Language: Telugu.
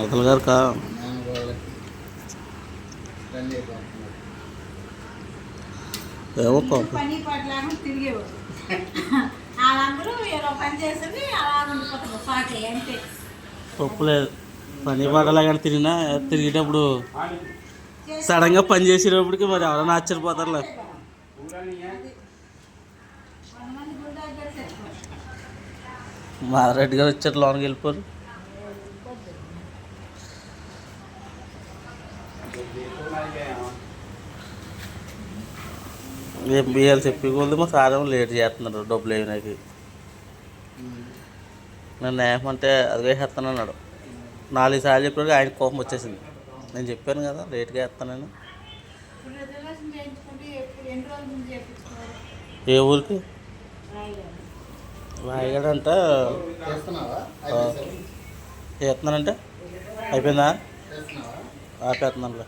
ఇతల గారు కా ఏమో పని పట్ల తిరిగేవారు వాళ్ళందరూ ఏదో పని చేసింది అలా ఉండిపోతారు పాటే అంతే. తప్పులేదు పని పాటలా కానీ తిరిగేటప్పుడు సడన్గా పని చేసేటప్పటికి మరి ఎవరైనా ఆశ్చర్యపోతారులే. మారెడ్డి గారు వచ్చారు, లోనికి వెళ్ళిపోరు. ఏం బియ్యాలు చెప్పి కొద్ది మా సార్ ఏమో లేట్ చేస్తున్నారు డబ్బులు వేయడానికి. నన్ను ఏమంటే అది వేసేస్తాను అన్నాడు. 4 సార్లు చెప్పినప్పుడు ఆయన కోపం వచ్చేసింది. నేను చెప్పాను కదా లేట్గా వేస్తానని. ఏ ఊరికి వాయిగాడంట చేస్తున్నానంటే అయిపోయిందా ఆపేస్తున్నానులే.